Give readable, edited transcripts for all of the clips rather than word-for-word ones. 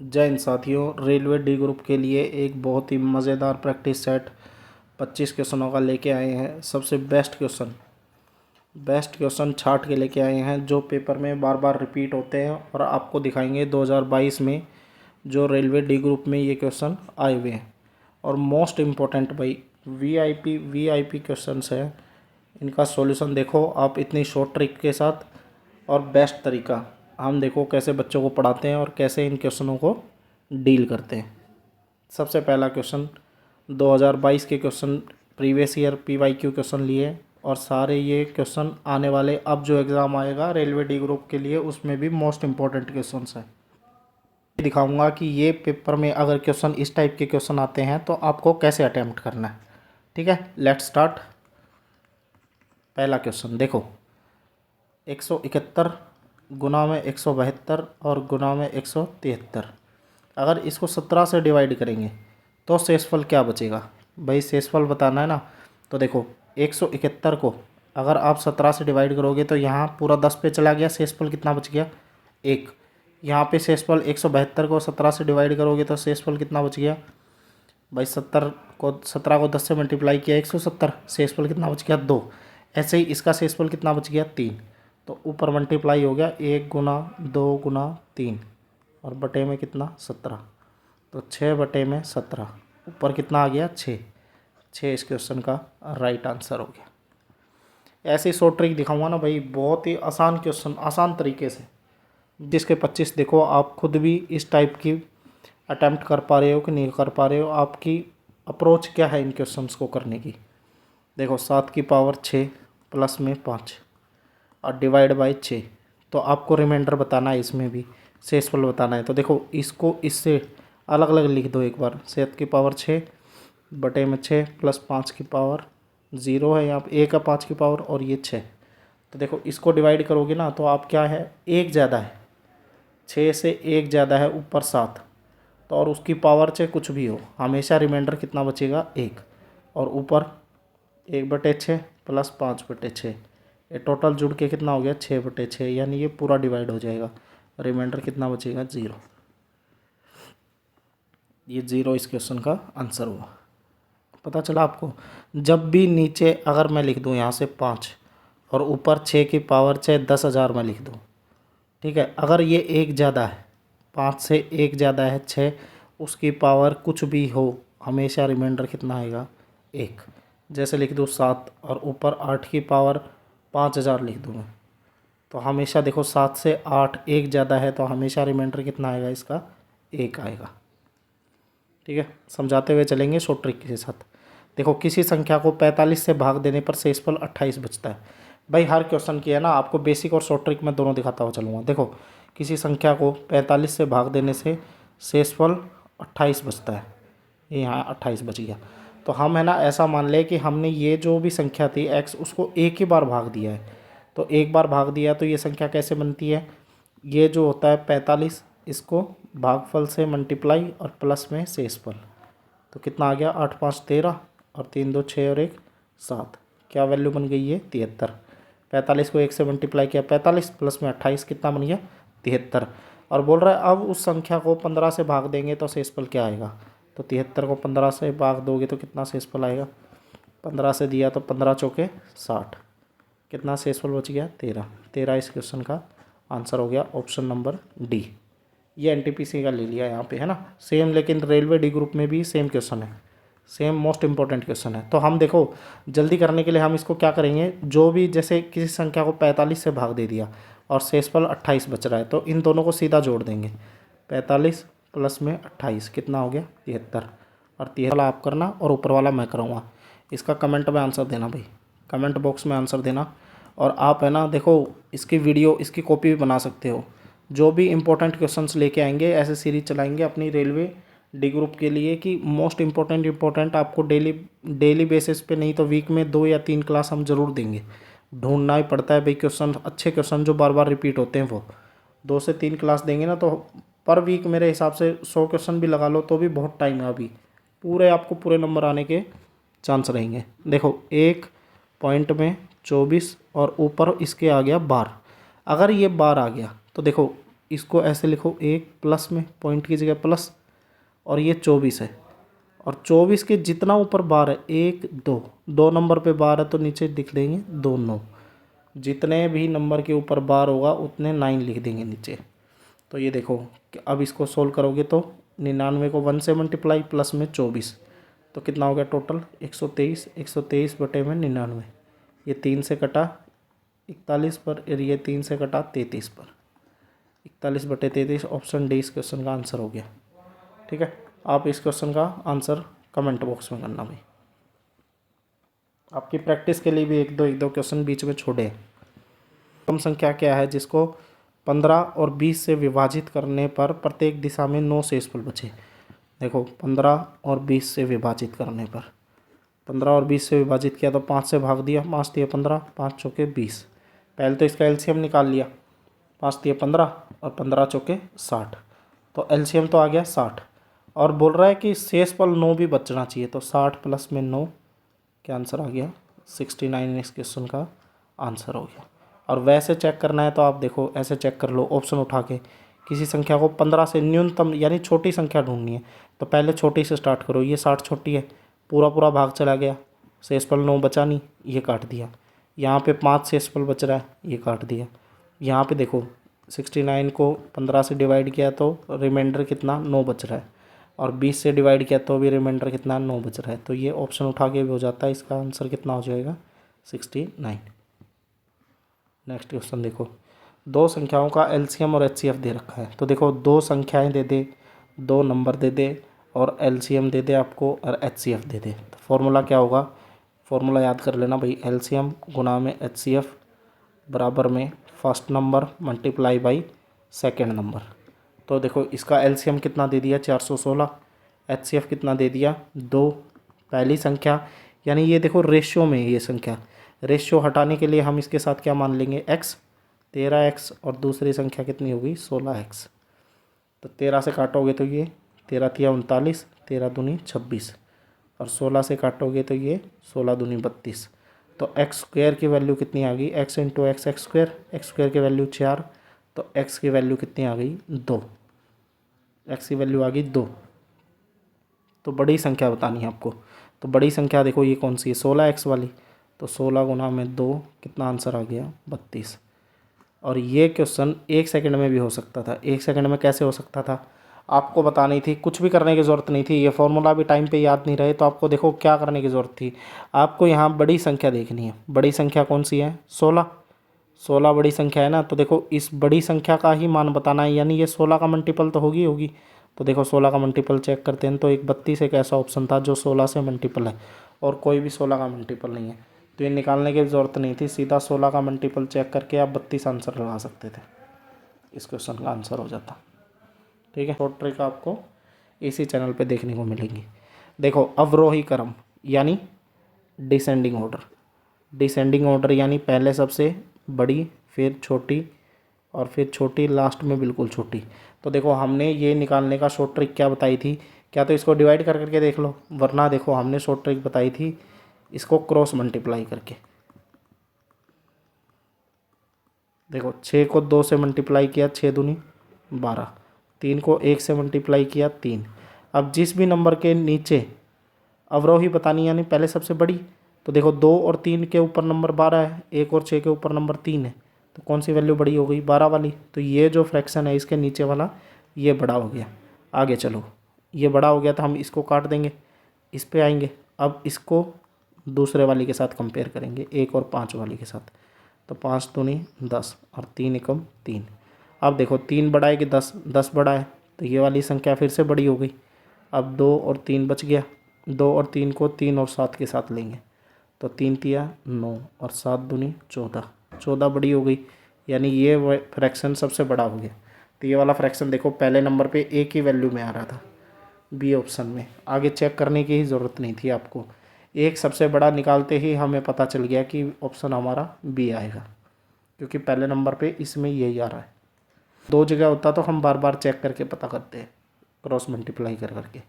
जय हिंद साथियों। Railway D group के लिए एक बहुत ही मज़ेदार प्रैक्टिस सेट 25 क्वेश्चनों का लेके आए हैं। सबसे बेस्ट क्वेश्चन छाट के लेके आए हैं जो पेपर में बार बार रिपीट होते हैं और आपको दिखाएंगे 2022 में जो रेलवे डी ग्रुप में ये क्वेश्चन आए हुए हैं। और मोस्ट इम्पोर्टेंट भाई वीआईपी क्वेश्चंस हैं। इनका सॉल्यूशन देखो आप इतनी शॉर्ट ट्रिक के साथ और बेस्ट तरीका हम देखो कैसे बच्चों को पढ़ाते हैं और कैसे इन क्वेश्चनों को डील करते हैं। सबसे पहला क्वेश्चन 2022 के question previous year PYQ question लिए और सारे ये क्वेश्चन आने वाले अब जो एग्ज़ाम आएगा रेलवे डी ग्रुप के लिए उसमें भी मोस्ट इम्पॉर्टेंट क्वेश्चन हैं। दिखाऊंगा कि ये पेपर में अगर क्वेश्चन इस टाइप के क्वेश्चन आते हैं तो आपको कैसे अटेम्प्ट करना है। ठीक है, लेट्स स्टार्ट। पहला क्वेश्चन देखो, 171 गुना में 172 और गुना में 173, अगर इसको 17 से डिवाइड करेंगे तो शेषफल क्या बचेगा। भाई शेषफल बताना है ना, तो देखो 171 को अगर आप 17 से डिवाइड करोगे तो यहाँ पूरा 10 पे चला गया, शेषफल कितना बच गया 1। यहाँ पे शेषफल 172 को 17 से डिवाइड करोगे तो शेषफल कितना बच गया भाई 17 को 10 से मल्टीप्लाई किया 170, शेषफल कितना बच गया 2। ऐसे ही इसका शेषफल कितना बच गया 3। तो ऊपर मल्टीप्लाई हो गया 1 गुना 2 गुना 3 और बटे में कितना 17, तो 6 बटे में 17, ऊपर कितना आ गया 6 इस क्वेश्चन का राइट आंसर हो गया। ऐसे शॉर्ट ट्रिक दिखाऊंगा ना भाई, बहुत ही आसान क्वेश्चन आसान तरीके से, जिसके 25 देखो आप खुद भी इस टाइप की अटैम्प्ट कर पा रहे हो कि नहीं कर पा रहे हो, आपकी अप्रोच क्या है इन क्वेश्चंस को करने की। देखो 7 की पावर 6 प्लस में 5 और डिवाइड बाई 6, तो आपको रिमाइंडर बताना है, इसमें भी शेषफल बताना है। तो देखो इसको इससे अलग अलग लिख दो एक बार, 7 की पावर 6 बटे में 6 प्लस 5 की पावर 0 है, यहाँ पे 1 है 5 की पावर और ये 6। तो देखो इसको डिवाइड करोगे ना तो आप क्या है, 1 ज़्यादा है, 6 से 1 ज़्यादा है ऊपर 7, तो और उसकी पावर चाहे कुछ भी हो हमेशा रिमाइंडर कितना बचेगा 1, और ऊपर 1/6 प्लस 5/6, ये टोटल जुड़ के कितना हो गया 6/6, यानी ये पूरा डिवाइड हो जाएगा, रिमाइंडर कितना बचेगा 0। ये 0 इस क्वेश्चन का आंसर हुआ। पता चला आपको। जब भी नीचे अगर मैं लिख दूँ यहाँ से 5 और ऊपर 6 की पावर चाहे 10,000 में लिख दूँ, ठीक है, अगर ये 1 ज़्यादा है, 5 से 1 ज़्यादा है 6, उसकी पावर कुछ भी हो हमेशा रिमाइंडर कितना आएगा 1। जैसे लिख दूँ 7 और ऊपर 8 की पावर 5,000 लिख दूँ मैं, तो हमेशा देखो 7 से 8 1 ज़्यादा है तो हमेशा रिमाइंडर कितना आएगा इसका 1 आएगा। ठीक है, समझाते हुए चलेंगे शॉर्ट ट्रिक के साथ। देखो किसी संख्या को 45 से भाग देने पर शेषफल 28 बचता है। भाई हर क्वेश्चन की है ना, आपको बेसिक और शॉर्ट ट्रिक में दोनों दिखाता हुआ चलूँगा। देखो किसी संख्या को 45 से भाग देने से शेषफल 28 बचता है, ये यहाँ 28 बच गया। तो हम है ना ऐसा मान लें कि हमने ये जो भी संख्या थी x उसको एक ही बार भाग दिया है, तो एक बार भाग दिया तो ये संख्या कैसे बनती है, ये जो होता है 45, इसको भागफल से मल्टीप्लाई और प्लस में शेषफल, तो कितना आ गया 8 5 13 और 3 2 6 और 1 7, क्या वैल्यू बन गई है 73। 45 को 1 से मल्टीप्लाई किया 45 प्लस में 28 कितना बन गया 73। और बोल रहा है अब उस संख्या को 15 से भाग देंगे तो शेषफल क्या आएगा, तो 73 को 15 से भाग दोगे तो कितना शेषफल आएगा, 15 से दिया तो 15 चौके 60, कितना शेषफल बच गया 13 इस क्वेश्चन का आंसर हो गया ऑप्शन नंबर डी। ये एनटीपीसी का ले लिया यहाँ पे है ना सेम, लेकिन रेलवे डी ग्रुप में भी सेम क्वेश्चन है, सेम मोस्ट इंपॉर्टेंट क्वेश्चन है। तो हम देखो जल्दी करने के लिए हम इसको क्या करेंगे, जो भी जैसे किसी संख्या को 45 से भाग दे दिया और शेषफल 28 बच रहा है तो इन दोनों को सीधा जोड़ देंगे, 45 प्लस में 28 कितना हो गया 73, और 73 वाला आप करना और ऊपर वाला मैं करूँगा। इसका कमेंट में आंसर देना भाई, कमेंट बॉक्स में आंसर देना। और आप है ना देखो इसकी वीडियो इसकी कॉपी भी बना सकते हो, जो भी इंपॉर्टेंट क्वेश्चंस लेके आएंगे ऐसे सीरीज चलाएंगे अपनी रेलवे डी ग्रुप के लिए कि मोस्ट इंपॉर्टेंट आपको डेली बेसिस पे, नहीं तो वीक में 2 या 3 क्लास हम ज़रूर देंगे। ढूंढना ही पड़ता है भाई क्वेश्चन, अच्छे क्वेश्चन जो बार बार रिपीट होते हैं वो 2 से 3 क्लास देंगे ना, तो पर वीक मेरे हिसाब से 100 क्वेश्चन भी लगा लो तो भी बहुत टाइम है, अभी पूरे आपको पूरे नंबर आने के चांस रहेंगे। देखो एक पॉइंट में 24 और ऊपर इसके आ गया बार, अगर ये बार आ गया तो देखो इसको ऐसे लिखो, एक प्लस में पॉइंट की जगह प्लस, और ये 24 है, और 24 के जितना ऊपर बार है, 1 2, 2 नंबर पे बार है तो नीचे लिख देंगे 2 9, जितने भी नंबर के ऊपर बार होगा उतने 9 लिख देंगे नीचे। तो ये देखो कि अब इसको सोल्व करोगे तो 99 को 1 से मल्टीप्लाई प्लस में 24, तो कितना हो गया टोटल 123, 123 बटे में 99, ये 3 से कटा 41 पर, और ये 3 से कटा 33 पर, 41 बटे 33, ऑप्शन डी इस क्वेश्चन का आंसर हो गया। ठीक है, आप इस क्वेश्चन का आंसर कमेंट बॉक्स में करना भाई। आपकी प्रैक्टिस के लिए भी एक दो क्वेश्चन बीच में छोड़े। कम संख्या क्या है जिसको 15 और 20 से विभाजित करने पर प्रत्येक दिशा में 9 शेषफल बचे। देखो 15 और 20 से विभाजित करने पर, 15 और 20 से विभाजित किया तो 5 से भाग दिया, 5 दिया 15, 5 चौके 20। पहले तो इसका एलसीएम निकाल लिया, 5 दिया 15 और 15 चौके 60, तो एलसीएम तो आ गया 60, और बोल रहा है कि शेषफल 9 भी बचना चाहिए, तो 60 प्लस में 9 क्या आंसर आ गया 69, इस क्वेश्चन का आंसर हो गया। और वैसे चेक करना है तो आप देखो ऐसे चेक कर लो, ऑप्शन उठा के किसी संख्या को 15 से न्यूनतम यानी छोटी संख्या ढूंढनी है, तो पहले छोटी से स्टार्ट करो। ये 60 छोटी है, पूरा पूरा भाग चला गया, शेषफल 9 बचा नहीं, ये काट दिया। यहाँ पे 5 शेषफल बच रहा है, ये काट दिया। यहाँ पे देखो 69 को 15 से डिवाइड किया तो रिमाइंडर कितना 9 बच रहा है, और 20 से डिवाइड किया तो भी रिमाइंडर कितना 9 बच रहा है, तो ये ऑप्शन उठा के भी हो जाता है। इसका आंसर कितना हो जाएगा 69। नेक्स्ट क्वेश्चन देखो, दो संख्याओं का एलसीएम और एचसीएफ दे रखा है। तो देखो दो संख्याएं दे दे, दो नंबर दे दे, और एलसीएम दे दे आपको और एचसीएफ दे दे, तो फॉर्मूला क्या होगा, फॉर्मूला याद कर लेना भाई, एलसीएम गुना में एचसीएफ बराबर में first number multiply by second number. तो देखो इसका एलसीएम कितना दे दिया 416, एचसीएफ कितना दे दिया 2। पहली संख्या यानी ये देखो रेशियो में ये संख्या, रेशियो हटाने के लिए हम इसके साथ क्या मान लेंगे x, 13x, और दूसरी संख्या कितनी होगी 16x। तो 13 से काटोगे तो ये 13 तिया 39, 13 दूनी 26, और 16 से काटोगे तो ये 16 दूनी 32। तो एक्स स्क्वायर की वैल्यू कितनी आ गई, x into x x square की वैल्यू 4, तो एक्स की वैल्यू कितनी आ गई 2, एक्स की वैल्यू आ गई 2। तो बड़ी संख्या बतानी है आपको, तो बड़ी संख्या देखो ये कौन सी है 16x वाली, तो 16 गुना में 2 कितना आंसर आ गया 32। और ये क्वेश्चन 1 सेकंड में भी हो सकता था। 1 सेकंड में कैसे हो सकता था आपको बतानी थी, कुछ भी करने की ज़रूरत नहीं थी, ये फॉर्मूला भी टाइम पे याद नहीं रहे तो आपको देखो क्या करने की ज़रूरत थी, आपको यहाँ बड़ी संख्या देखनी है। बड़ी संख्या कौन सी है 16, 16 बड़ी संख्या है ना, तो देखो इस बड़ी संख्या का ही मान बताना है, यानी ये 16 का मल्टीपल तो होगी। तो देखो 16 का मल्टीपल चेक करते हैं, तो एक 32 एक ऐसा ऑप्शन था जो 16 से मल्टीपल है, और कोई भी 16 का मल्टीपल नहीं है, तो ये निकालने की ज़रूरत नहीं थी, सीधा 16 का मल्टीपल चेक करके आप 32 आंसर लगा सकते थे, इस क्वेश्चन का आंसर हो जाता। ठीक है, शॉर्ट ट्रिक आपको इसी चैनल पे देखने को मिलेंगी। देखो अवरोही क्रम यानी डिसेंडिंग ऑर्डर, डिसेंडिंग ऑर्डर यानी पहले सबसे बड़ी, फिर छोटी, और फिर छोटी लास्ट में बिल्कुल छोटी। तो देखो हमने ये निकालने का शॉर्ट ट्रिक क्या बताई थी, क्या तो इसको डिवाइड कर करके देख लो, वरना देखो हमने शॉर्ट ट्रिक बताई थी इसको क्रॉस मल्टीप्लाई करके। देखो 6 को 2 से मल्टीप्लाई किया 6 दूनी 12, 3 को 1 से मल्टीप्लाई किया 3। अब जिस भी नंबर के नीचे अवरोही बतानी यानी पहले सबसे बड़ी, तो देखो 2 और 3 के ऊपर नंबर 12 है, 1 और 6 के ऊपर नंबर 3 है, तो कौन सी वैल्यू बड़ी हो गई 12 वाली। तो ये जो फ्रैक्शन है इसके नीचे वाला ये बड़ा हो गया। आगे चलो, ये बड़ा हो गया तो हम इसको काट देंगे, इस पे आएंगे, अब इसको दूसरे वाली के साथ कंपेयर करेंगे 1 और 5 वाली के साथ, तो 5 दूनी 10 और 3 एकम 3। अब देखो 3 बड़ा है कि 10, 10 बड़ा है, तो ये वाली संख्या फिर से बड़ी हो गई। अब 2 और 3 बच गया, 2 और 3 को 3 और 7 के साथ लेंगे, तो 3 तिया 9 और 7 दूनी 14, 14 बड़ी हो गई, यानी ये फ्रैक्शन सबसे बड़ा हो गया। तो ये वाला फ्रैक्शन देखो पहले नंबर पे एक ही वैल्यू में आ रहा था, बी ऑप्शन में। आगे चेक करने की ही ज़रूरत नहीं थी आपको, एक सबसे बड़ा निकालते ही हमें पता चल गया कि ऑप्शन हमारा बी आएगा, क्योंकि पहले नंबर पे इसमें यही आ रहा है। 2 जगह होता तो हम बार बार चेक करके पता करते हैं क्रॉस मल्टीप्लाई कर करके।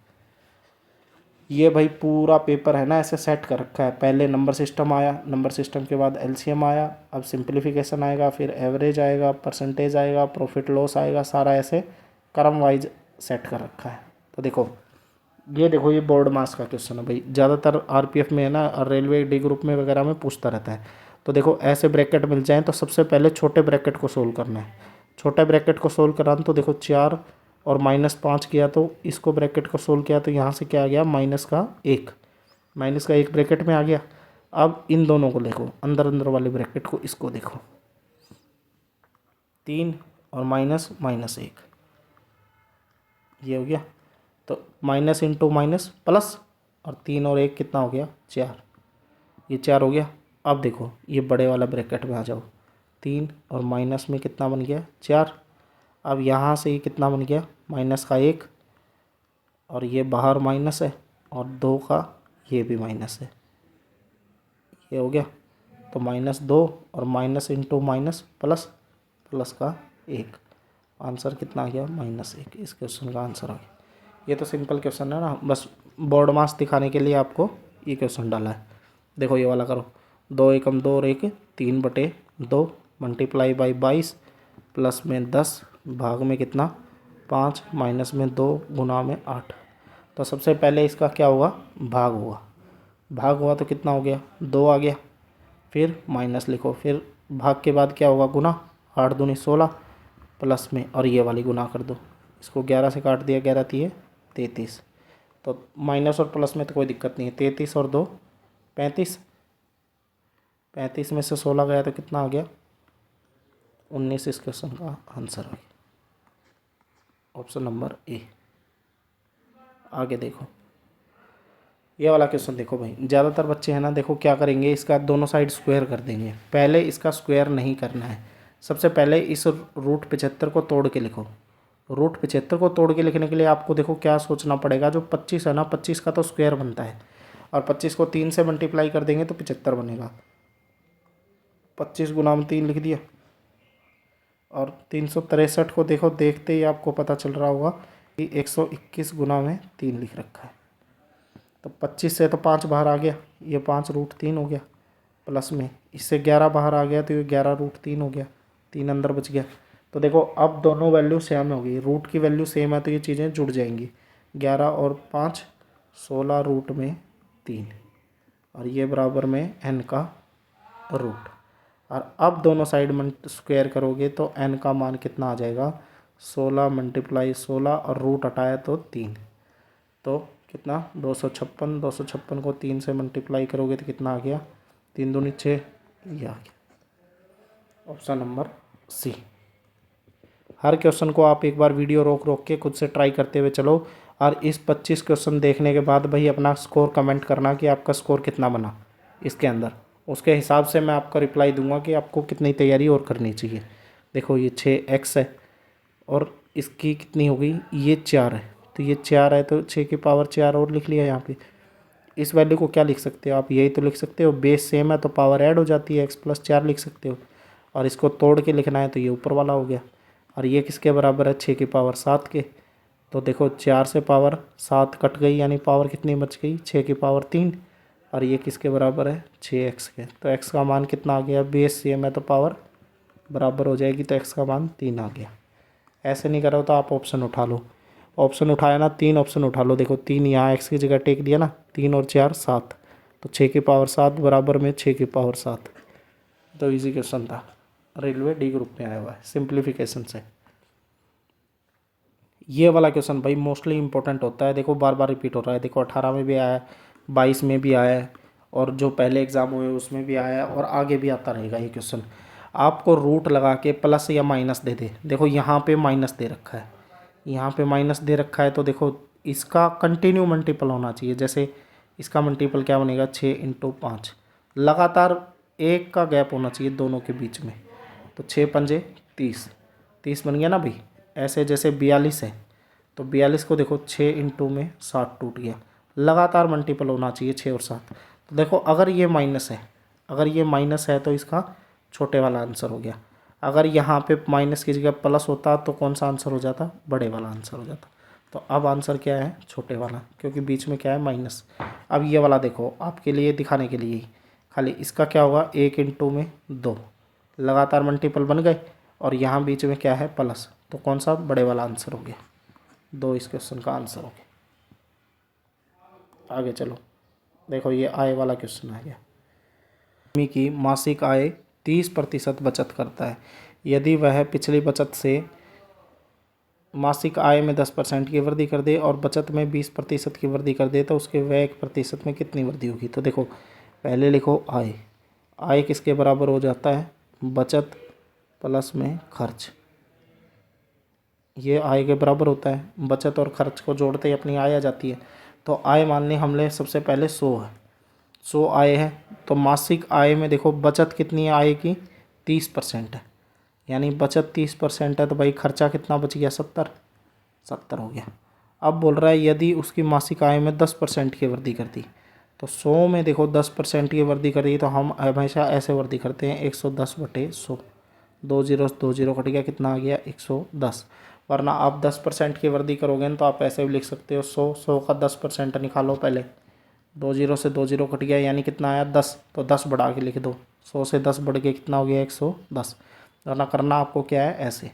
ये भाई पूरा पेपर है ना ऐसे सेट कर रखा है। पहले नंबर सिस्टम आया, नंबर सिस्टम के बाद एलसीएम आया, अब सिंप्लीफिकेशन आएगा, फिर एवरेज आएगा, परसेंटेज आएगा, प्रॉफिट लॉस आएगा, सारा ऐसे क्रम वाइज सेट कर रखा है। तो देखो ये बोर्ड मास का क्वेश्चन है भाई, ज़्यादातर आरपीएफ में है ना और रेलवे डी ग्रुप में वगैरह में पूछता रहता है। तो देखो ऐसे ब्रैकेट मिल जाएँ तो सबसे पहले छोटे ब्रैकेट को सोल्व करना है। छोटे ब्रैकेट को सोल्व कराना तो देखो 4 और -5 किया तो इसको ब्रैकेट को सोल्व किया तो यहाँ से क्या आ गया -1 ब्रैकेट में आ गया। अब इन दोनों को देखो, अंदर अंदर वाले ब्रैकेट को, इसको देखो 3 और -1 ये हो गया। तो माइनस इंटू माइनस प्लस, और 3 और 1 कितना हो गया 4, ये 4 हो गया। अब देखो ये बड़े वाला ब्रैकेट में आ जाओ, 3 और माइनस में कितना बन गया 4। अब यहाँ से ये कितना बन गया -1, और ये बाहर माइनस है, और 2 का ये भी माइनस है, ये हो गया। तो -2 और minus into minus plus, plus का 1, आंसर कितना आ गया -1। इस क्वेश्चन का आंसर आ गया। ये तो सिंपल क्वेश्चन है ना, बस बोर्ड मास दिखाने के लिए आपको ये क्वेश्चन डाला है। देखो ये वाला करो, 2 एकम 2 और 1 3/2 मल्टीप्लाई बाई 22 प्लस में 10 भाग में कितना 5 माइनस में 2 गुना में 8। तो सबसे पहले इसका क्या हुआ भाग हुआ तो कितना हो गया 2 आ गया, फिर माइनस लिखो, फिर भाग के बाद क्या होगा गुना, 8 दूनी 16 प्लस में, और ये वाली गुना कर दो, इसको 11 से काट दिया, 11 3 33। तो माइनस और प्लस में तो कोई दिक्कत नहीं है, 33 और 2 35, 35 में से 16 गया तो कितना आ गया 19। इस क्वेश्चन का आंसर आ गया ऑप्शन नंबर ए। आगे देखो ये वाला क्वेश्चन देखो भाई, ज़्यादातर बच्चे हैं ना देखो क्या करेंगे, इसका दोनों साइड स्क्वायर कर देंगे। पहले इसका स्क्वायर नहीं करना है, सबसे पहले इस रूट 75 को तोड़ के लिखो। रूट 75 को तोड़ के लिखने के लिए आपको देखो क्या सोचना पड़ेगा, जो 25 है ना 25 का तो स्क्वायर बनता है, और 25 को 3 से मल्टीप्लाई कर देंगे तो 75 बनेगा। 25 गुना में 3 लिख दिया, और 363 को देखो देखते ही आपको पता चल रहा होगा कि 121 गुना में 3 लिख रखा है। तो 25 से तो 5 बाहर आ गया, ये 5√3 हो गया, प्लस में इससे 11 बाहर आ गया तो ये 11√3 हो गया, 3 अंदर बच गया। तो देखो अब दोनों वैल्यू सेम हो गई, रूट की वैल्यू सेम है तो ये चीज़ें जुड़ जाएंगी, 11 और 5 16 रूट में 3, और ये बराबर में n का रूट। और अब दोनों साइड में स्क्वायर करोगे तो n का मान कितना आ जाएगा 16 × 16, और रूट हटाया तो 3, तो कितना 256। 256 को 3 से मल्टीप्लाई करोगे तो कितना आ गया 3 दूनी 6, ये आ गया ऑप्शन नंबर सी। हर क्वेश्चन को आप एक बार वीडियो रोक के खुद से ट्राई करते हुए चलो, और इस 25 क्वेश्चन देखने के बाद भाई अपना स्कोर कमेंट करना कि आपका स्कोर कितना बना इसके अंदर, उसके हिसाब से मैं आपको रिप्लाई दूंगा कि आपको कितनी तैयारी और करनी चाहिए। देखो ये 6x है, और इसकी कितनी हो गई ये 4 है, तो ये 4 है तो 6 की पावर 4 और लिख लिया यहाँ पे। इस वैल्यू को क्या लिख सकते हो आप, यही तो लिख सकते हो, बेस सेम है तो पावर ऐड हो जाती है, x+4 लिख सकते हो। और इसको तोड़ के लिखना है तो ये ऊपर वाला हो गया, और ये किसके बराबर है 6 की पावर 7 के। तो देखो 4 से पावर 7 कट गई, यानी पावर कितनी बच गई 6 की पावर 3, और ये किसके बराबर है 6x के। तो x का मान कितना आ गया, बेस सेम है तो पावर बराबर हो जाएगी, तो x का मान 3 आ गया। ऐसे नहीं करो तो आप ऑप्शन उठा लो, ऑप्शन उठाया ना 3 ऑप्शन उठा लो, देखो 3 यहाँ x की जगह टेक दिया ना, 3 और 4 7, तो 6 की पावर 7 बराबर में 6 की पावर 7। तो इजी क्वेश्चन था, रेलवे डी ग्रुप में आया हुआ है सिंप्लीफिकेशन से। ये वाला क्वेश्चन भाई मोस्टली इंपॉर्टेंट होता है, देखो बार बार रिपीट हो रहा है, देखो 18 में भी आया है, 22 में भी आया है, और जो पहले एग्ज़ाम हुए उसमें भी आया है, और आगे भी आता रहेगा ये क्वेश्चन। आपको रूट लगा के प्लस या माइनस दे दे, देखो यहाँ पे माइनस दे रखा है, यहाँ पे माइनस दे रखा है, तो देखो इसका कंटिन्यू मल्टीपल होना चाहिए। जैसे इसका मल्टीपल क्या बनेगा 6 × 5, लगातार 1 का गैप होना चाहिए दोनों के बीच में, तो 6 पंजे 30, 30 बन गया ना भाई। ऐसे जैसे 42 है तो 42 को देखो 6 × में 7 टूट गया, लगातार मल्टीपल होना चाहिए 6 और 7। तो देखो अगर ये माइनस है, अगर ये माइनस है तो इसका छोटे वाला आंसर हो गया, अगर यहाँ पे माइनस की जगह प्लस होता तो कौन सा आंसर हो जाता, बड़े वाला आंसर हो जाता। तो अब आंसर क्या है, छोटे वाला, क्योंकि बीच में क्या है, माइनस। अब ये वाला देखो, आपके लिए दिखाने के लिए ही, खाली इसका क्या होगा, 1 इंटू में 2 लगातार मल्टीपल बन गए, और यहाँ बीच में क्या है, प्लस। तो कौन सा, बड़े वाला आंसर हो गया, 2 इस क्वेश्चन का आंसर हो गया। आगे चलो, देखो ये आय वाला क्वेश्चन आ गया। आदमी की मासिक आय 30% बचत करता है। यदि वह पिछली बचत से मासिक आय में 10% की वृद्धि कर दे और बचत में 20% की वृद्धि कर दे, तो उसके व्यय 1% में कितनी वृद्धि होगी। तो देखो पहले लिखो आय, आय किसके बराबर हो जाता है, बचत प्लस में खर्च। ये आय के बराबर होता है, बचत और खर्च को जोड़ते ही अपनी आय आ जाती है। तो आय मान ली हमने सबसे पहले 100 है, 100 आय है। तो मासिक आय में देखो बचत कितनी है आय की, 30% है, यानी बचत 30% है, तो भाई खर्चा कितना बच गया, 70 हो गया। अब बोल रहा है यदि उसकी मासिक आय में 10% की वृद्धि कर दी, तो 100 में देखो 10% की वृद्धि करी, तो हम हमेशा ऐसे वृद्धि करते हैं, 110/100, 2 जीरो कट गया, कितना आ गया, 110। वरना आप 10% की वृद्धि करोगे ना, तो आप ऐसे भी लिख सकते हो, 100 का 10% निकालो पहले, 2 जीरो से 2 जीरो कट गया, यानी कितना आया, 10। तो 10 बढ़ा के लिख दो, 100 से 10 बढ़ के कितना हो गया, 110। वरना करना आपको क्या है, ऐसे।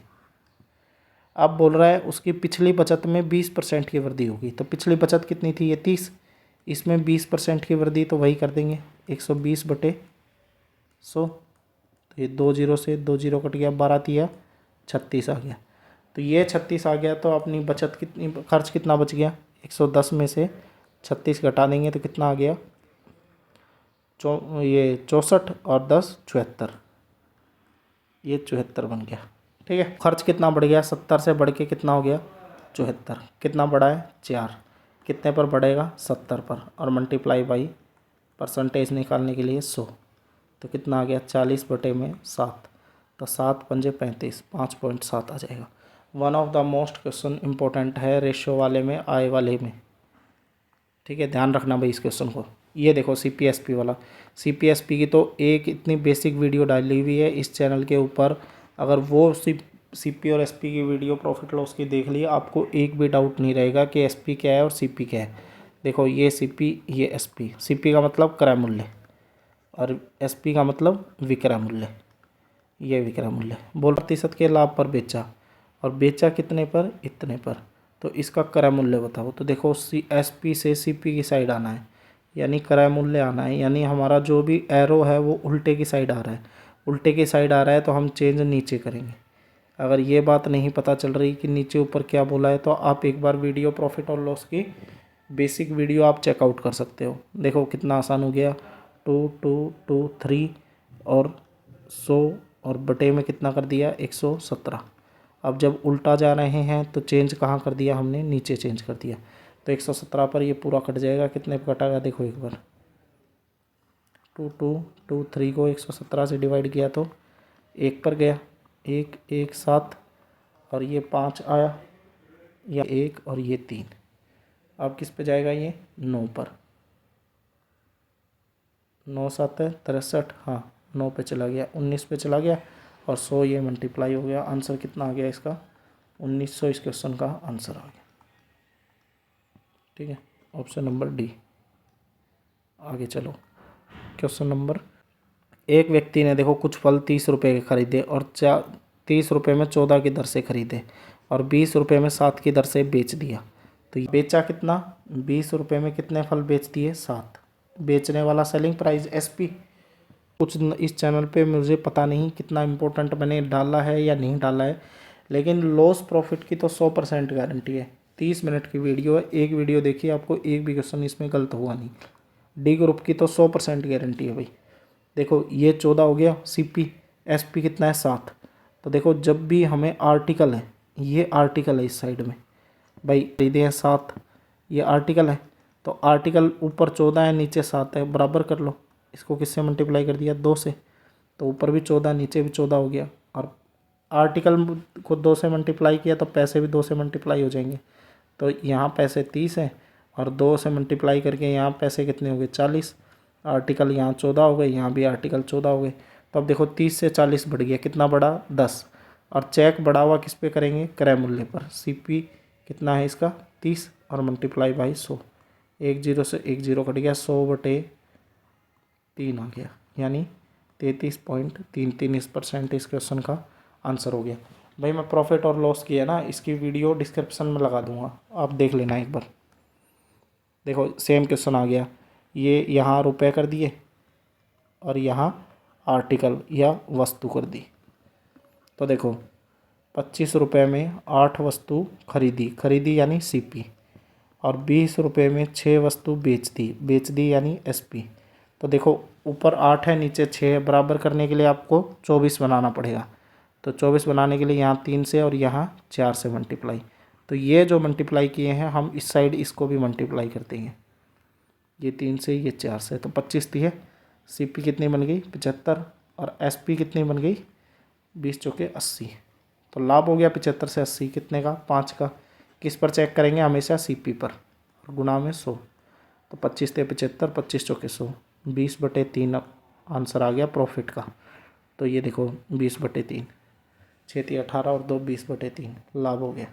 अब बोल रहा है उसकी पिछली बचत में 20% की वृद्धि होगी। तो पिछली बचत कितनी थी, ये 30, इसमें 20% की वृद्धि, तो वही कर देंगे, 120/100। तो ये 2 जीरो से 2 जीरो कट गया, 12 तिया 36 आ गया। तो ये 36 आ गया, तो अपनी बचत कितनी, खर्च कितना बच गया, 110 में से 36 घटा देंगे, तो कितना आ गया, ये 64 और 10 74, ये 74 बन गया। ठीक है, खर्च कितना बढ़ गया, 70 से बढ़ के कितना हो गया, 74। कितना बढ़ा है, 4, कितने पर बढ़ेगा, 70 पर, और मल्टीप्लाई बाई परसेंटेज निकालने के लिए 100। तो कितना आ गया, 40/7। तो 7 पंजे 35, 5.7 आ जाएगा। One of the most question important है रेशियो वाले में, आय वाले में। ठीक है, ध्यान रखना भाई इस क्वेश्चन को। ये देखो CPSP वाला, CPSP की तो एक इतनी बेसिक वीडियो डाली हुई है इस चैनल के ऊपर। अगर वो CP और SP की वीडियो प्रॉफिट लॉस की देख ली, आपको एक भी डाउट नहीं रहेगा कि SP क्या है और CP क्या है। देखो ये CP, ये SP। CP का मतलब क्रय मूल्य और SP का मतलब विक्रय मूल्य। ये विक्रय मूल्य बोल, प्रतिशत के लाभ पर बेचा, और बेचा कितने पर, इतने पर। तो इसका क्रय मूल्य बताओ। तो देखो SP से CP की साइड आना है, यानी क्रय मूल्य आना है, यानी हमारा जो भी एरो है वो उल्टे की साइड आ रहा है। उल्टे की साइड आ रहा है तो हम चेंज नीचे करेंगे। अगर ये बात नहीं पता चल रही कि नीचे ऊपर क्या बोला है, तो आप एक बार वीडियो प्रॉफिट और लॉस की बेसिक वीडियो आप चेकआउट कर सकते हो। देखो कितना आसान हो गया, 2 2 2 3 और 100 और बटे में कितना कर दिया, 117। अब जब उल्टा जा रहे हैं तो चेंज कहाँ कर दिया हमने, नीचे चेंज कर दिया। तो 117 पर ये पूरा कट जाएगा, कितने पर कटागा, देखो एक बार, 2 2 2 3 को 117 से डिवाइड किया तो 1 पर गया, 1 1 7, और ये 5 आया, या 1 और ये 3। अब किस पे जाएगा, ये 9 पर, 9 7 63, हाँ 9 पे चला गया, 19 पे चला गया, और 100 ये मल्टीप्लाई हो गया। आंसर कितना आ गया इसका, 1900 इस क्वेश्चन का आंसर आ गया। ठीक है, ऑप्शन नंबर डी। आगे चलो, क्वेश्चन नंबर, एक व्यक्ति ने देखो कुछ फल 30 रुपये के खरीदे और 30 रुपये में 14 की दर से खरीदे और 20 रुपये में 7 की दर से बेच दिया। तो बेचा कितना, 20 रुपये में कितने फल बेच दिए, 7। बेचने वाला सेलिंग प्राइस SP। कुछ इस चैनल पे मुझे पता नहीं कितना इम्पोर्टेंट मैंने डाला है या नहीं डाला है, लेकिन लॉस प्रॉफिट की तो 100% गारंटी है। 30 मिनट की वीडियो है, एक वीडियो देखिए, आपको एक भी क्वेश्चन इसमें गलत हुआ नहीं। डी ग्रुप की तो 100% गारंटी है भाई। देखो ये 14 हो गया, CP, SP कितना है, 7। तो देखो जब भी हमें आर्टिकल है, ये आर्टिकल है इस साइड में भाई, खरीदे हैं 7, ये आर्टिकल है, तो आर्टिकल ऊपर 14 है नीचे 7 है, बराबर कर लो। इसको किससे मल्टीप्लाई कर दिया, 2 से, तो ऊपर भी 14 नीचे भी 14 हो गया, और आर्टिकल को 2 से मल्टीप्लाई किया तो पैसे भी 2 से मल्टीप्लाई हो जाएंगे। तो यहाँ पैसे 30 हैं, और 2 से मल्टीप्लाई करके यहाँ पैसे कितने हो गए, 40। आर्टिकल यहाँ 14 हो गए, यहाँ भी आर्टिकल 14 हो गए। तो अब देखो 30 से 40 बढ़ गया, कितना बढ़ा, 10। और चेक बढ़ा हुआ किस पे करेंगे, क्रय मूल्य पर। CP कितना है इसका, 30 और मल्टीप्लाई बाई 100। 1 0 से 1 0 कट गया, 100/3 आ गया, यानी 33.33% इस क्वेश्चन का आंसर हो गया। भाई मैं प्रॉफिट और लॉस की है ना, इसकी वीडियो डिस्क्रिप्शन में लगा दूंगा, आप देख लेना एक बार। देखो सेम क्वेश्चन आ गया, ये यहाँ रुपए कर दिए और यहाँ आर्टिकल या वस्तु कर दी। तो देखो 25 रुपये में 8 वस्तु खरीदी यानी सीपी, और 20 रुपये में 6 वस्तु बेच दी यानी एसपी। तो देखो ऊपर 8 है नीचे 6 है, बराबर करने के लिए आपको 24 बनाना पड़ेगा। तो 24 बनाने के लिए यहाँ 3 से और यहाँ 4 से मल्टीप्लाई। तो ये जो मल्टीप्लाई किए हैं हम इस साइड इसको भी मल्टीप्लाई कर देंगे, ये 3 से ये 4 से, तो 25 थी है। सीपी कितनी बन गई 75, और एसपी कितनी बन गई 20 चौके 80। तो लाभ हो गया 75 से 80, कितने का 5 का। किस पर चेक करेंगे, हमेशा सीपी पर, और गुना में 100। तो 25 से 75, 25 चौके 100, 20/3 आंसर आ गया प्रॉफिट का। तो ये देखो 20/3, 6 × 18 और 2 20/3 लाभ हो गया।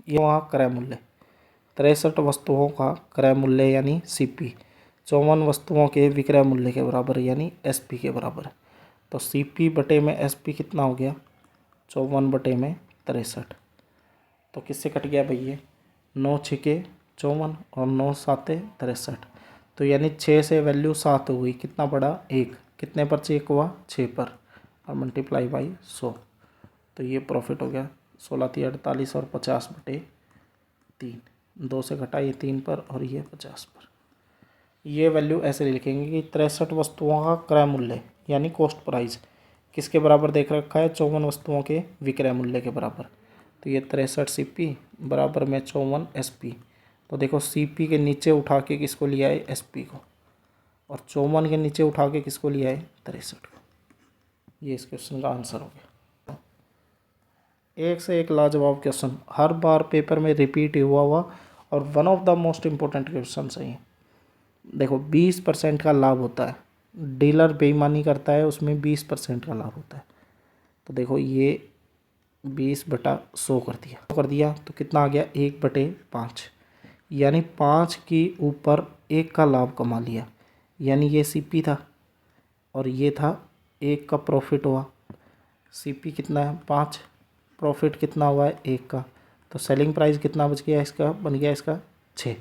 ये वहाँ क्रय मूल्य 63 वस्तुओं का क्रय मूल्य यानी सीपी 54 वस्तुओं के विक्रय मूल्य के बराबर यानी एसपी के बराबर। तो सीपी बटे में एसपी कितना हो गया 54/63। तो किससे कट गया भाई, ये 9 × 6 = 54 और 9 × 7 = 63। तो यानी 6 से वैल्यू 7 हो गई, कितना पड़ा 1, कितने पर चेक हुआ 6 पर, और मल्टीप्लाई बाई 100। तो ये प्रॉफिट हो गया 16 × 48 और 50/3। 2 से घटा ये 3 पर और ये 50 पर। ये वैल्यू ऐसे लिखेंगे कि 63 वस्तुओं का क्रय मूल्य यानी कॉस्ट प्राइस किसके बराबर देख रखा है 54 वस्तुओं के विक्रय मूल्य के बराबर। तो ये 63 सीपी बराबर में 54 एसपी। तो देखो सीपी के नीचे उठा के किसको लिया है एसपी को, और 54 के नीचे उठा के किसको लिया है 63 को। ये इस क्वेश्चन का आंसर हो गया। एक से एक लाजवाब क्वेश्चन, हर बार पेपर में रिपीट हुआ और one of the most important question है। देखो 20% का लाभ होता है, डीलर बेईमानी करता है उसमें 20% का लाभ होता है। तो देखो ये 20/100 कर दिया तो कितना आ गया 1/5, यानी 5 के ऊपर 1 का लाभ कमा लिया, यानी ये सीपी था और ये था 1 का प्रॉफिट हुआ। सीपी कितना है 5, प्रॉफिट कितना हुआ है 1 का। तो सेलिंग प्राइस कितना बच गया इसका, बन गया इसका 6।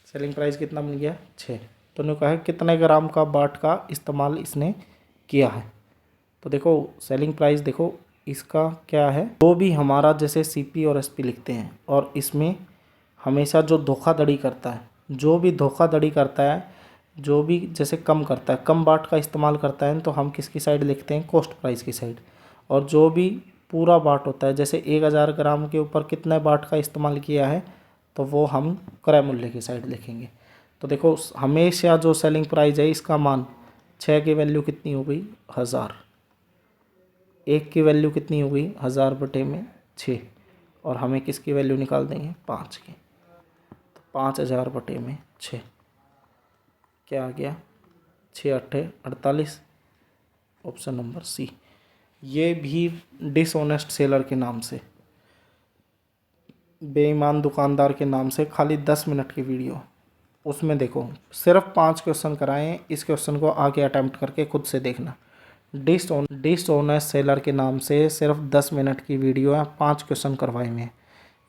सेलिंग प्राइस कितना बन गया 6। तो उन्होंने कहा कितने ग्राम का बाट का इस्तेमाल इसने किया है। तो देखो सेलिंग प्राइस देखो इसका क्या है, जो भी हमारा जैसे सीपी और एसपी लिखते हैं, और इसमें हमेशा जो धोखाधड़ी करता है, जो भी धोखाधड़ी करता है, जो भी जैसे कम करता है, कम बाट का इस्तेमाल करता है, तो हम किसकी साइड लिखते हैं कॉस्ट प्राइस की साइड। और जो भी पूरा बाट होता है, जैसे 1000 ग्राम के ऊपर कितने बाट का इस्तेमाल किया है, तो वो हम क्रय मूल्य की साइड लिखेंगे। तो देखो हमेशा जो सेलिंग प्राइस है इसका मान 6 की वैल्यू कितनी हो गई 1000, 1 की वैल्यू कितनी हो गई 1000/6, और हमें किसकी वैल्यू निकाल देंगे 5 की। तो 5000/6 क्या आ गया 6 × 8 = 48, ऑप्शन नंबर सी। ये भी डिसऑनेस्ट सेलर के नाम से, बेईमान दुकानदार के नाम से, खाली 10 मिनट की वीडियो, उसमें देखो सिर्फ 5 क्वेश्चन कराएं। इस क्वेश्चन को आगे अटैम्प्ट करके खुद से देखना। डिसऑनेस्ट सेलर के नाम से सिर्फ 10 मिनट की वीडियो है, 5 क्वेश्चन करवाए हुए हैं।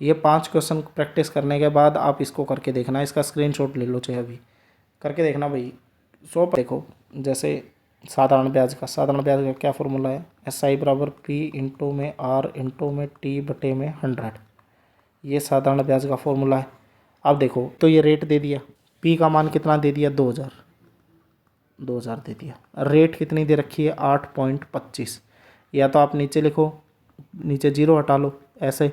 ये 5 क्वेश्चन प्रैक्टिस करने के बाद आप इसको करके देखना, इसका स्क्रीनशॉट ले लो चाहे अभी, करके देखना भाई। देखो जैसे साधारण ब्याज का क्या फॉर्मूला है, SI = P × R × T/100। ये साधारण ब्याज का फॉर्मूला है। अब देखो तो ये रेट दे दिया, P का मान कितना दे दिया 2000 दे दिया, रेट कितनी दे रखी है 8.25। या तो आप नीचे लिखो, नीचे 0 हटा लो, ऐसे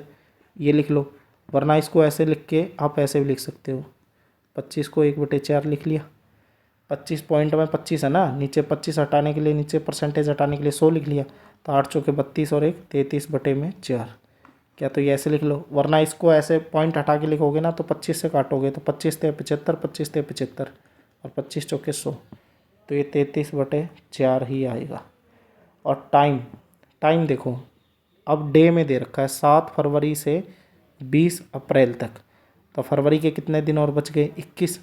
ये लिख लो, वरना इसको ऐसे लिख के आप ऐसे भी लिख सकते हो। 25 को 1/4 लिख लिया, 25 पॉइंट में 25 है ना, नीचे 25 हटाने के लिए, नीचे परसेंटेज हटाने के लिए 100 लिख लिया। तो 8 चौके 32 और 1 33/4। क्या तो ये ऐसे लिख लो, वरना इसको ऐसे पॉइंट हटा के लिखोगे ना तो 25 से काटोगे तो 25 से 75, 25 से 75 और 25 चौके 100, तो ये 33/4 ही आएगा। और टाइम देखो अब डे में दे रखा है 7 फरवरी से 20 अप्रैल तक। तो फरवरी के कितने दिन और बच गए? 21।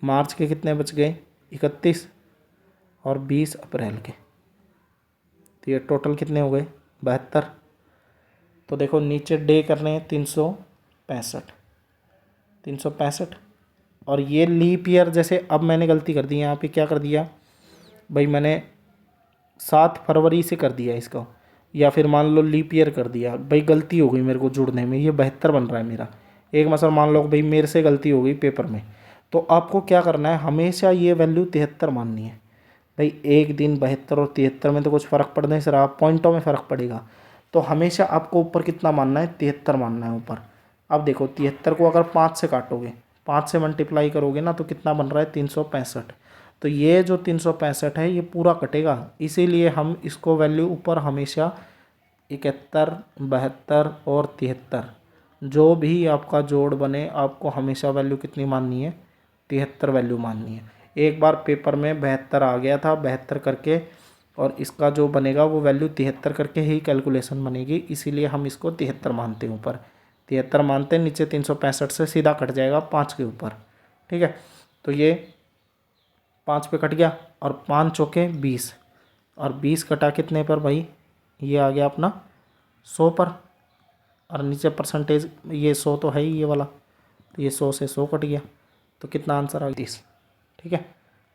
मार्च के कितने बच गए? 31। और 20 अप्रैल के। तो ये टोटल कितने हो गए? 72। तो देखो नीचे डे करने हैं 365। 365। और ये लीप ईयर, जैसे अब मैंने गलती कर दी यहाँ पे, क्या कर दिया भाई, मैंने 7 फरवरी से कर दिया इसको, या फिर मान लो लीप ईयर कर दिया भाई, गलती हो गई मेरे को जुड़ने में, ये 72 बन रहा है मेरा। एक मसला मान लो भाई मेरे से गलती हो गई पेपर में, तो आपको क्या करना है, हमेशा ये वैल्यू 73 माननी है भाई। एक दिन 72 और 73 में तो कुछ फ़र्क पड़ नहीं रहा, पॉइंटों में फ़र्क पड़ेगा। तो हमेशा आपको ऊपर कितना मानना है? 73 मानना है ऊपर। अब देखो 73 को अगर 5 से काटोगे, 5 से मल्टीप्लाई करोगे ना, तो कितना बन रहा है? 365। तो ये जो 365 है ये पूरा कटेगा, इसीलिए हम इसको वैल्यू ऊपर हमेशा 71, 72 और 73, जो भी आपका जोड़ बने आपको हमेशा वैल्यू कितनी माननी है? 73 वैल्यू माननी है। एक बार पेपर में 72 आ गया था, 72 करके, और इसका जो बनेगा वो वैल्यू 73 करके ही कैलकुलेशन बनेगी, इसीलिए हम इसको 73 मानते हैं ऊपर। 73 मानते हैं, नीचे 365 से सीधा कट जाएगा 5 के ऊपर। ठीक है, तो ये 5 पे कट गया, और 5 चौके 20, और 20 कटा कितने पर भाई? ये आ गया अपना 100 पर, और नीचे परसेंटेज, ये 100 तो है ही ये वाला, तो ये 100 से 100 कट गया, तो कितना आंसर आ गया? 30। ठीक है,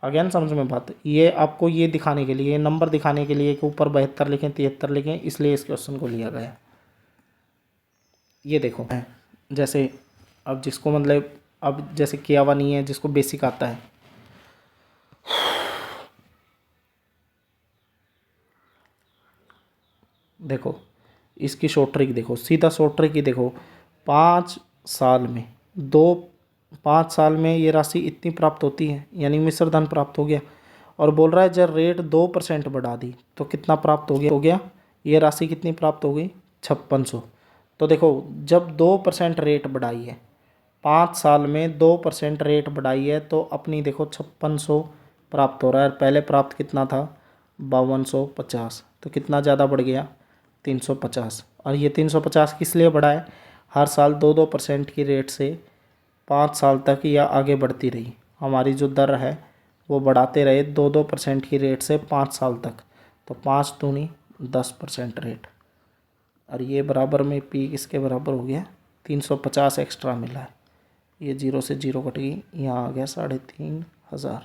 आ गया ना समझ में बात? ये आपको ये दिखाने के लिए, ये नंबर दिखाने के लिए कि ऊपर 72 लिखें 73 लिखें, इसलिए इस क्वेश्चन को लिया गया। ये देखो, जैसे अब जिसको मतलब अब जैसे किया हुआ नहीं है, जिसको बेसिक आता है, देखो इसकी शॉर्ट ट्रिक देखो, सीधा शॉर्ट ट्रिक ही देखो। 5 साल में 5 साल में ये राशि इतनी प्राप्त होती है, यानी मिश्र धन प्राप्त हो गया। और बोल रहा है जब रेट 2% बढ़ा दी तो कितना प्राप्त हो गया ये राशि कितनी प्राप्त हो गई? 5600। तो देखो जब 2% रेट बढ़ाई है, 5 साल में 2% रेट बढ़ाई है, तो अपनी देखो 5600 प्राप्त हो रहा है। पहले प्राप्त कितना था? 5250। तो कितना ज़्यादा बढ़ गया? 350। और ये 350 किस लिए बढ़ा है? हर साल 2-2% की रेट से 5 साल तक या आगे बढ़ती रही, हमारी जो दर है वो बढ़ाते रहे 2-2% की रेट से 5 साल तक। तो 5 दूनी 10% रेट, और ये बराबर में पी किसके बराबर हो गया? 350 एक्स्ट्रा मिला है। ये 0 से 0 कट गई, यहाँ आ गया 3500।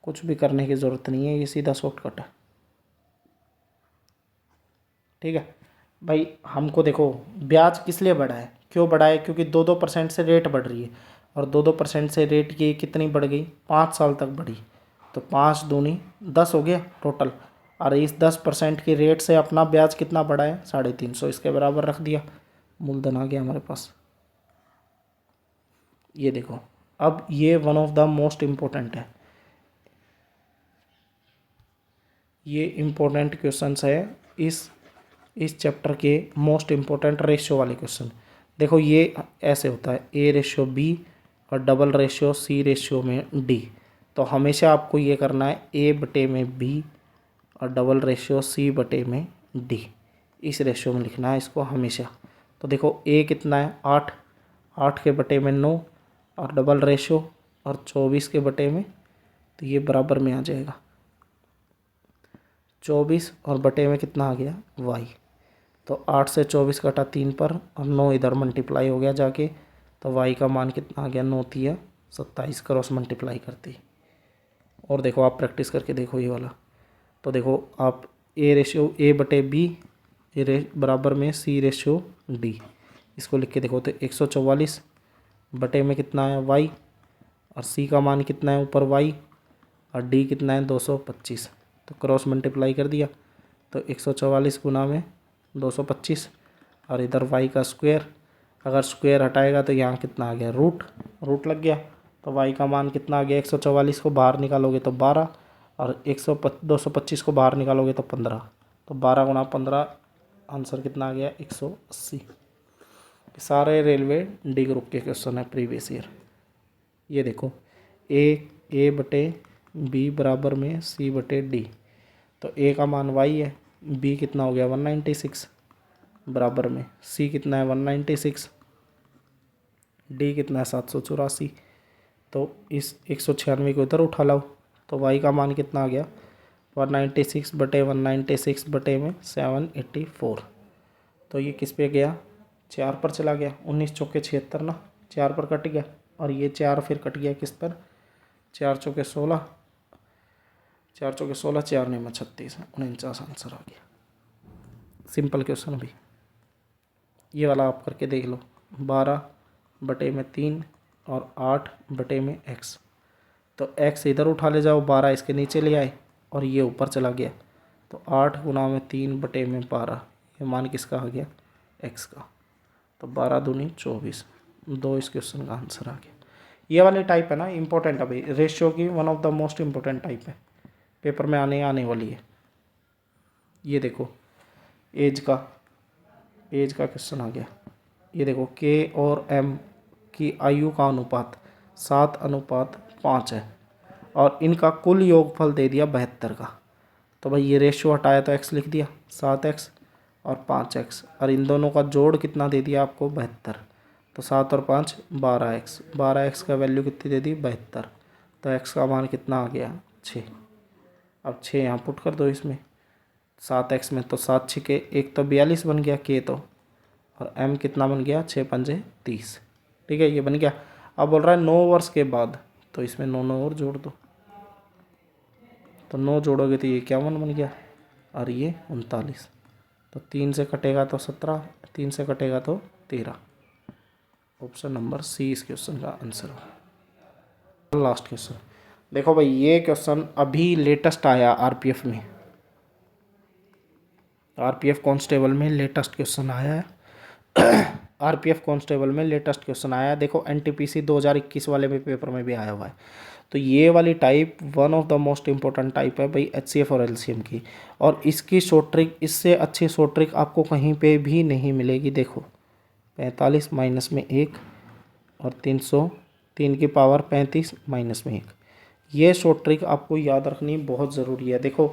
कुछ भी करने की ज़रूरत नहीं है, ये सीधा शॉर्टकट है। ठीक है भाई, हमको देखो ब्याज किस लिए बढ़ा है, क्यों बढ़ा है? क्योंकि 2-2% से रेट बढ़ रही है, और 2-2% से रेट की कितनी बढ़ गई? 5 साल तक बढ़ी। तो 5 दूनी 10 हो गया टोटल, और इस 10% की रेट से अपना ब्याज कितना बढ़ा है? 350, इसके बराबर रख दिया, मूलधन आ गया हमारे पास। ये देखो, अब ये one of the most important है, ये इम्पोर्टेंट क्वेश्चंस है इस चैप्टर के, मोस्ट इम्पोर्टेंट रेशियो वाले क्वेश्चन। देखो ये ऐसे होता है A/B और डबल रेशियो C/D। तो हमेशा आपको ये करना है A/B और डबल रेशियो C/D, इस रेशियो में लिखना है इसको हमेशा। तो देखो A कितना है? 8, 8 के बटे में 9, और डबल रेशियो और 24 के बटे में, तो ये बराबर में आ जाएगा 24, और बटे में कितना आ गया? Y। तो 8 से 24 कटा 3 पर, और 9 इधर मल्टीप्लाई हो गया जाके, तो Y का मान कितना आ गया? 9 27, क्रॉस मल्टीप्लाई करती। और देखो आप प्रैक्टिस करके देखो ये वाला। तो देखो आप A/B बराबर में C/D, इसको लिख के देखो, तो 144 बटे में कितना है? Y, और C का मान कितना है ऊपर? Y, और D कितना है? 225। तो क्रॉस मल्टीप्लाई कर दिया, तो 144 गुना में 225, और इधर y का स्क्वायर, अगर स्क्वायर हटाएगा तो यहाँ कितना आ गया? रूट लग गया। तो y का मान कितना आ गया? 144 को बाहर निकालोगे तो 12, और 225 को बाहर निकालोगे तो 15। तो 12 गुना 15, आंसर कितना आ गया? 180। सारे रेलवे डी ग्रुप के क्वेश्चन है प्रीवियस ईयर। ये देखो A/B बराबर में C/D। तो A का मान y है, B कितना हो गया? 196, बराबर में C कितना है? 196, डी कितना है 784, तो इस 196 को इधर उठा लाओ, तो वाई का मान कितना आ गया 196/196 बटे में 784। तो ये किस पे गया 4 पर चला गया, 19 चौके 76 ना, 4 पर कट गया, और ये 4 फिर कट गया किस पर 4 चौके 16, 4 चौके 16, 4 9 36, 49 आंसर आ गया। सिंपल क्वेश्चन भी ये वाला आप करके देख लो। 12/3 और 8/x, तो x इधर उठा ले जाओ, 12 इसके नीचे ले आए और ये ऊपर चला गया, तो 8 × 3/12, ये मान किसका आ गया x का, तो 12 दूनी 24, 2 इस क्वेश्चन का आंसर आ गया। ये वाले टाइप है ना इम्पोर्टेंट, अभी रेशियो की one of the most important type है, पेपर में आने वाली है। ये देखो एज का क्वेश्चन आ गया। ये देखो के और एम की आयु का अनुपात 7:5 है और इनका कुल योगफल दे दिया 72 का। तो भाई ये रेशियो हटाया तो x लिख दिया 7x और 5x, और इन दोनों का जोड़ कितना दे दिया आपको 72, तो 7 और 5 12x, 12x का वैल्यू कितनी दे दी 72, तो x का मान कितना आ गया 6। अब 6 यहाँ पुट कर दो इसमें, 7x में, तो 7 6 के 1 तो 42 बन गया के, तो और m कितना बन गया 6 5 30, ठीक है ये बन गया। अब बोल रहा है 9 वर्ष के बाद, तो इसमें 9 9 और जोड़ दो, तो 9 जोड़ोगे तो ये 51 बन गया और ये 39, तो 3 से कटेगा तो 17, 3 से कटेगा तो 13। ऑप्शन नंबर सी इस क्वेश्चन का आंसर हो। लास्ट क्वेश्चन देखो भाई, ये क्वेश्चन अभी लेटेस्ट आया आरपीएफ में, आरपीएफ कांस्टेबल में लेटेस्ट क्वेश्चन आया है। आरपीएफ कांस्टेबल में लेटेस्ट क्वेश्चन आया है, देखो एनटीपीसी 2021 वाले में पेपर में भी आया हुआ है। तो ये वाली type one of the most important type है भाई एचसीएफ और एलसीएम की, और इसकी शॉर्ट ट्रिक, इससे अच्छी शॉर्ट ट्रिक आपको कहीं पे भी नहीं मिलेगी। देखो 45 माइनस में 1 और 303 की पावर 35 माइनस में 1, ये शॉर्ट ट्रिक आपको याद रखनी बहुत ज़रूरी है। देखो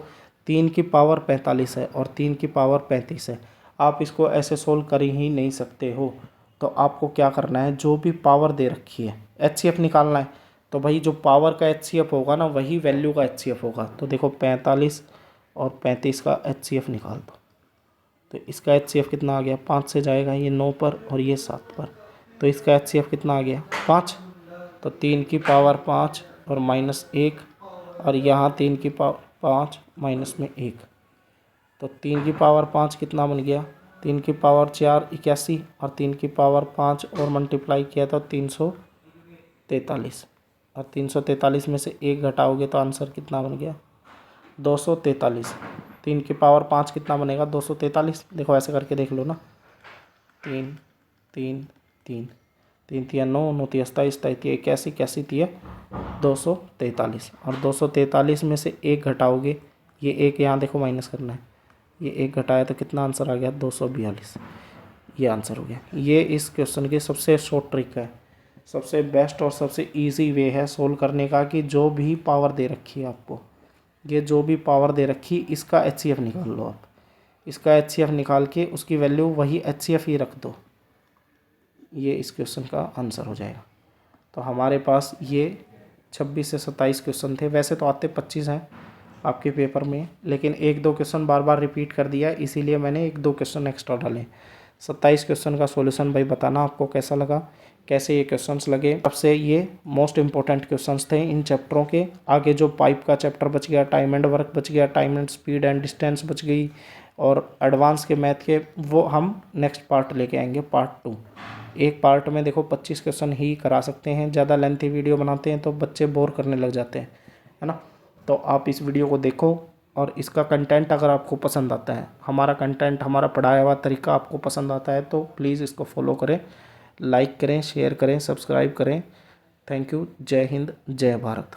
3 की पावर 45 है और 3 की पावर 35 है, आप इसको ऐसे सोल्व कर ही नहीं सकते हो। तो आपको क्या करना है, जो भी पावर दे रखी है एचसीएफ निकालना है, तो भाई जो पावर का एचसीएफ होगा ना वही वैल्यू का एचसीएफ होगा। तो देखो 45 और 35 का एचसीएफ निकाल दो, तो इसका एचसीएफ कितना आ गया 5 से जाएगा ये 9 पर और ये 7 पर, तो इसका एचसीएफ कितना आ गया 5, तो 3 की पावर 5 और -1, और यहाँ 3 की पावर 5 माइनस में 1, तो 3 की पावर 5 कितना बन गया 3 की पावर 4 81, और 3 की पावर 5 और मल्टीप्लाई किया तो 343, और 343 में से 1 घटाओगे तो आंसर कितना बन गया 243। 3 की पावर 5 कितना बनेगा 243, देखो ऐसे करके देख लो ना, 3 3 3 3 3 9 9 3 27 81 81 3 243, और 243 में से 1 घटाओगे, ये 1 यहाँ देखो माइनस करना है, ये 1 घटाया तो कितना आंसर आ गया 242, ये आंसर हो गया। ये इस क्वेश्चन की सबसे शॉर्ट ट्रिक है, सबसे बेस्ट और सबसे इजी वे है सोल्व करने का, कि जो भी पावर दे रखी है आपको, ये जो भी पावर दे रखी इसका एचसीएफ निकाल लो आप, इसका एचसीएफ निकाल के उसकी वैल्यू वही एचसीएफ ही रख दो, ये इस क्वेश्चन का आंसर हो जाएगा। तो हमारे पास ये 26 से 27 क्वेश्चन थे, वैसे तो आते 25 हैं आपके पेपर में, लेकिन 1-2 क्वेश्चन बार बार रिपीट कर दिया, इसीलिए मैंने 1-2 क्वेश्चन एक्स्ट्रा डाले। 27 क्वेश्चन का सॉल्यूशन भाई बताना आपको कैसा लगा, कैसे ये क्वेश्चंस लगे। सबसे ये मोस्ट इंपॉर्टेंट क्वेश्चंस थे इन चैप्टरों के। आगे जो पाइप का चैप्टर बच गया, टाइम एंड वर्क बच गया, time and speed and distance बच गई, और एडवांस के मैथ के वो हम नेक्स्ट पार्ट लेके आएंगे, पार्ट 2। एक पार्ट में देखो 25 क्वेश्चन ही करा सकते हैं, ज़्यादा लेंथी वीडियो बनाते हैं तो बच्चे बोर करने लग जाते हैं, है ना। तो आप इस वीडियो को देखो, और इसका कंटेंट अगर आपको पसंद आता है, हमारा कंटेंट, हमारा पढ़ाया हुआ तरीका आपको पसंद आता है, तो प्लीज़ इसको फॉलो करें, लाइक करें, शेयर करें, सब्सक्राइब करें। Thank you. जय हिंद, जय भारत।